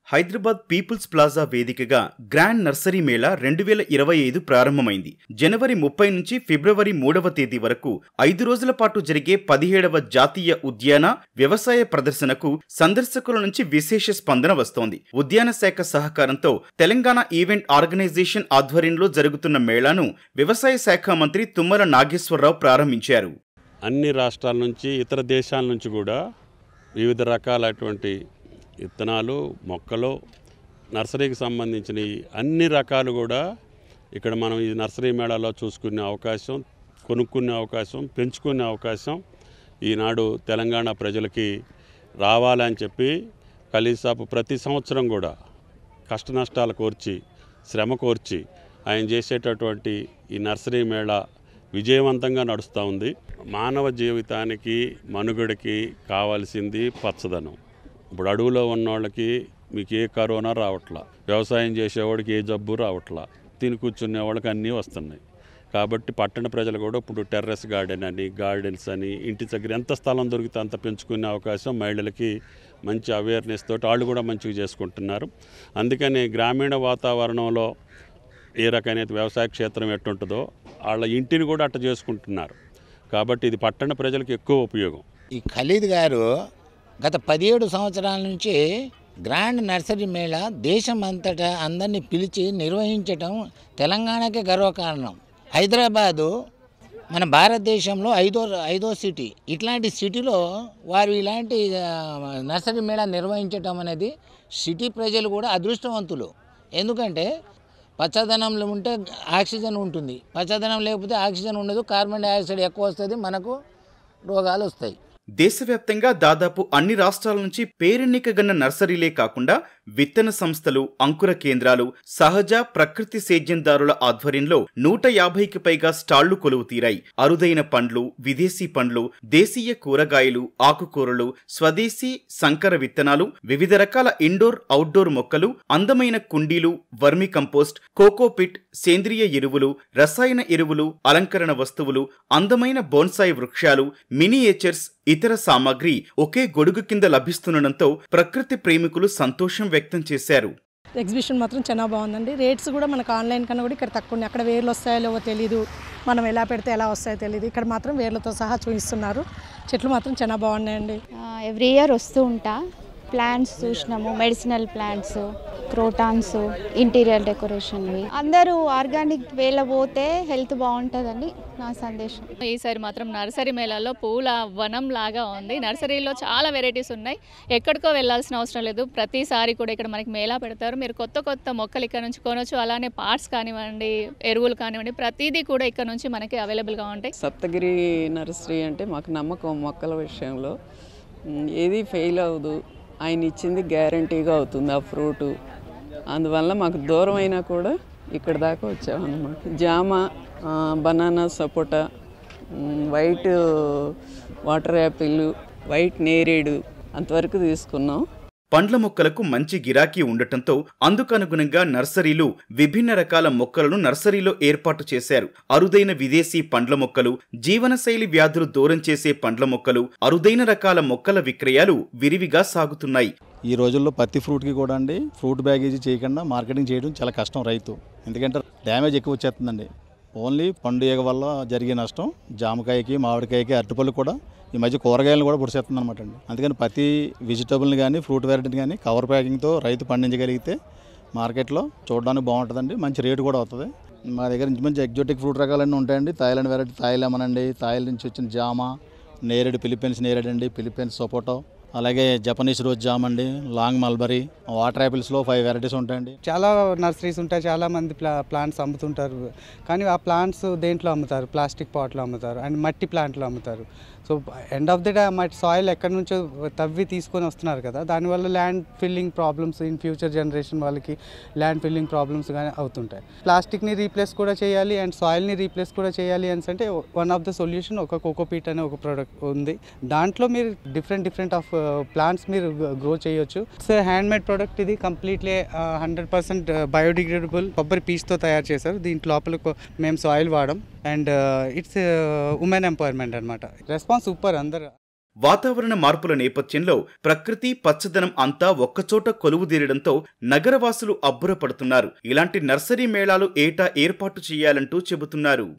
Hyderabad peoples plaza వేదికగా grand nursery Mela 2025 ప్రారంభమైంది. జనవరి 30 నుంచి ఫిబ్రవరి 3వ తేదీ వరకు 5 రోజుల పాటు జరిగే 17వ జాతీయ ఉద్యాన వ్యవసాయ ప్రదర్శనకు సందర్శకుల నుంచి విశేష స్పందన వస్తోంది. ఉద్యాన శాఖ సహకారంతో తెలంగాణ ఈవెంట్ ఆర్గనైజేషన్ ఆధ్వర్యంలో జరుగుతున్న మేళాను వ్యవసాయ శాఖ మంత్రి తుమ్మల నాగేశ్వరరావు ప్రారంభించారు. అన్ని రాష్ట్రాల నుంచి ఇతర దేశాల నుంచి కూడా వివిధ రకాలైనటువంటి విత్తనాలు, మొక్కలు, నర్సరీకి సంబంధించిన అన్ని రకాలు కూడా ఇక్కడ మనం ఈ నర్సరీ మేళాలో చూసుకునే అవకాశం, కొనుక్కునే అవకాశం, పెంచుకునే అవకాశం ఈనాడు తెలంగాణ ప్రజలకి రావాలని చెప్పి కలీసాపు ప్రతి సంవత్సరం కూడా కష్ట నష్టాలు కోర్చి, శ్రమ కోర్చి ఆయన చేసేటటువంటి ఈ నర్సరీ మేళా విజయవంతంగా నడుస్తూ ఉంది. మానవ జీవితానికి, మనుగడకి కావాల్సింది పచ్చదనం. ఇప్పుడు అడవులో ఉన్న వాళ్ళకి మీకు ఏ కరోనా రావట్లా, వ్యవసాయం చేసేవాడికి ఏ జబ్బు రావట్లా, తిని కూర్చునే వాళ్ళకి అన్నీ వస్తున్నాయి. కాబట్టి పట్టణ ప్రజలు కూడా ఇప్పుడు టెర్రస్ గార్డెన్ అని, గార్డెన్స్ అని, ఇంటి దగ్గర ఎంత స్థలం దొరికితే అంత పెంచుకునే అవకాశం మహిళలకి మంచి అవేర్నెస్ తోటి వాళ్ళు కూడా మంచిగా చేసుకుంటున్నారు. అందుకని గ్రామీణ వాతావరణంలో ఏ రకమైన వ్యవసాయ క్షేత్రం ఎట్టుంటుందో వాళ్ళ ఇంటిని కూడా అట్ట చేసుకుంటున్నారు. కాబట్టి ఇది పట్టణ ప్రజలకు ఎక్కువ ఉపయోగం. ఈ ఖలీద్ గారు గత 17 సంవత్సరాల నుంచి గ్రాండ్ నర్సరీ మేళా దేశం అంతటా అందరినీ పిలిచి నిర్వహించటం తెలంగాణకే గర్వకారణం. హైదరాబాదు మన భారతదేశంలో ఐదో సిటీ. ఇట్లాంటి సిటీలో వారు ఇలాంటి నర్సరీ మేళా నిర్వహించటం అనేది సిటీ ప్రజలు కూడా అదృష్టవంతులు. ఎందుకంటే పచ్చదనంలో ఉంటే ఆక్సిజన్ ఉంటుంది, పచ్చదనం లేకపోతే ఆక్సిజన్ ఉండదు, కార్బన్ డైఆక్సైడ్ ఎక్కువ వస్తుంది, మనకు రోగాలు వస్తాయి. దేశవ్యాప్తంగా దాదాపు అన్ని రాష్ట్రాల నుంచి పేరెన్నికగన్న నర్సరీలే కాకుండా విత్తన సంస్థలు, అంకుర కేంద్రాలు, సహజ ప్రకృతి సేద్యందారుల ఆధ్వర్యంలో 150కి పైగా స్టాళ్లు కొలువు తీరాయి. అరుదైన పండ్లు, విదేశీ పండ్లు, దేశీయ కూరగాయలు, ఆకుకూరలు, స్వదేశీ సంకర విత్తనాలు, వివిధ రకాల ఇండోర్, అవుట్డోర్ మొక్కలు, అందమైన కుండీలు, వర్మి కంపోస్ట్, కోకోపిట్, సేంద్రియ ఎరువులు, రసాయన ఎరువులు, అలంకరణ వస్తువులు, అందమైన బోన్సాయి వృక్షాలు, మినియేచర్స్, ఇతర సామాగ్రి ఒకే గొడుగు కింద లభిస్తుండటంతో ప్రకృతి ప్రేమికులు సంతోషం వ్యక్తం చేశారు. ఎగ్జిబిషన్ మాత్రం చాలా బాగుందండి. రేట్స్ కూడా మనకు ఆన్లైన్ కన్నా కూడా ఇక్కడ తక్కువ ఉన్నాయి. అక్కడ వేర్లు వస్తాయో లేవో తెలీదు, మనం ఎలా పెడితే ఎలా వస్తాయో తెలియదు. ఇక్కడ మాత్రం వేర్లతో సహా చూపిస్తున్నారు. చెట్లు మాత్రం చాలా బాగున్నాయండి. ఎవ్రీ ఇయర్ వస్తూ ఉంటా. ప్లాంట్స్ చూసినాము, మెడిసినల్ ప్లాంట్స్, క్రోటాన్స్, ఇంటీరియర్ డెకరేషన్వి. అందరూ ఆర్గానిక్ వేలో పోతే హెల్త్ బాగుంటుందని నా సందేశం. ఈసారి మాత్రం నర్సరీ మేళాలో పూల వనం లాగా ఉంది. నర్సరీలో చాలా వెరైటీస్ ఉన్నాయి, ఎక్కడికో వెళ్ళాల్సిన అవసరం లేదు. ప్రతిసారి కూడా ఇక్కడ మనకి మేళా పెడతారు. మీరు కొత్త కొత్త మొక్కలు ఇక్కడ నుంచి కొనవచ్చు. అలానే పార్ట్స్ కానివ్వండి, ఎరువులు కానివ్వండి, ప్రతిదీ కూడా ఇక్కడ నుంచి మనకి అవైలబుల్గా ఉంటాయి. సప్తగిరి నర్సరీ అంటే మాకు నమ్మకం. మొక్కల విషయంలో ఏది ఫెయిల్ అవ్వదు, ఆయన ఇచ్చింది గ్యారంటీగా అవుతుంది ఆ ఫ్రూటు. అందువల్ల మాకు దూరం అయినా కూడా ఇక్కడ దాకా వచ్చామన్నమాట. జామ, బనానా, సపోటా, వైట్ వాటర్ యాపిల్, వైట్ నేరేడు అంతవరకు తీసుకున్నాం. పండ్ల మొక్కలకు మంచి గిరాకీ ఉండటంతో అందుకనుగుణంగా నర్సరీలు విభిన్న రకాల మొక్కలను నర్సరీలో ఏర్పాటు చేశారు. అరుదైన విదేశీ పండ్ల మొక్కలు, జీవనశైలి వ్యాధులు దూరం చేసే పండ్ల మొక్కలు, అరుదైన రకాల మొక్కల విక్రయాలు విరివిగా సాగుతున్నాయి. ఈ రోజుల్లో ప్రతి ఫ్రూట్కి కూడా అండి ఫ్రూట్ బ్యాగేజీ చేయకుండా మార్కెటింగ్ చేయడం చాలా కష్టం రైతు. ఎందుకంటే డ్యామేజ్ ఎక్కువ వచ్చేస్తుందండి. ఓన్లీ పండుగ వల్ల జరిగే నష్టం జామకాయకి, మామిడికాయకి, అరటిపళ్ళు కూడా ఈ మధ్య కూరగాయలు కూడా పొడిచేస్తుంది అనమాట అండి. అందుకని ప్రతి వెజిటబుల్ని కానీ, ఫ్రూట్ వెరైటీని కానీ కవర్ ప్యాకింగ్తో రైతు పండించగలిగితే మార్కెట్లో చూడడానికి బాగుంటుందండి, మంచి రేటు కూడా అవుతుంది. మా దగ్గర నుంచి మంచి ఎగ్జోటిక్ ఫ్రూట్ రకాలన్నీ ఉంటాయండి. థాయిలాండ్ వెరైటీ థాయిలాండ్ అనండి, థాయిలాండ్ నుంచి వచ్చిన జామ, నేరేడు, ఫిలిప్పీన్స్ నేరేడు అండి, ఫిలిప్పీన్స్ సపోటో, అలాగే జపనీస్ రోజ్ జామ్ అండి, లాంగ్ మల్బరీ, వాటర్ యాపిల్స్లో 5 వెరైటీస్ ఉంటాయండి. చాలా నర్సరీస్ ఉంటాయి, చాలా మంది ప్లాంట్స్ అమ్ముతుంటారు. కానీ ఆ ప్లాంట్స్ దేంట్లో అమ్ముతారు? ప్లాస్టిక్ పాట్లో అమ్ముతారు అండ్ మట్టి ప్లాంట్లో అమ్ముతారు. So end of the day మట్టి సాయిల్ ఎక్కడి నుంచో తవ్వి తీసుకొని వస్తున్నారు కదా, దానివల్ల land filling problems, in future generation వాళ్ళకి ల్యాండ్ ఫిల్లింగ్ ప్రాబ్లమ్స్ కానీ అవుతుంటాయి. ప్లాస్టిక్ని రీప్లేస్ కూడా చేయాలి అండ్ సాయిల్ని రీప్లేస్ కూడా చేయాలి అని అంటే వన్ ఆఫ్ ద సొల్యూషన్ ఒక కోకోపీట్ అనే ఒక ప్రోడక్ట్ ఉంది. దాంట్లో మీరు డిఫరెంట్ ఆఫ్ ప్లాంట్స్ మీరు గ్రో చేయొచ్చు. It's hand made product. ఇది కంప్లీట్లీ 100% బయోడిగ్రేడబుల్ కొబ్బరి పీస్తో తయారు చేశారు. దీంట్లో లోపల మేము సాయిల్ వాడడం అండ్ ఇట్స్ ఉమెన్ ఎంపవర్మెంట్ అనమాట. రెస్పాన్స్ సూపర్ అందరు. వాతావరణ మార్పుల నేపథ్యంలో ప్రకృతి పచ్చదనం అంతా ఒక్కచోట కొలువుదీరడంతో నగరవాసులు అబ్బురపడుతున్నారు. ఇలాంటి నర్సరీ మేళాలు ఏటా ఏర్పాటు చేయాలంటూ చెబుతున్నారు.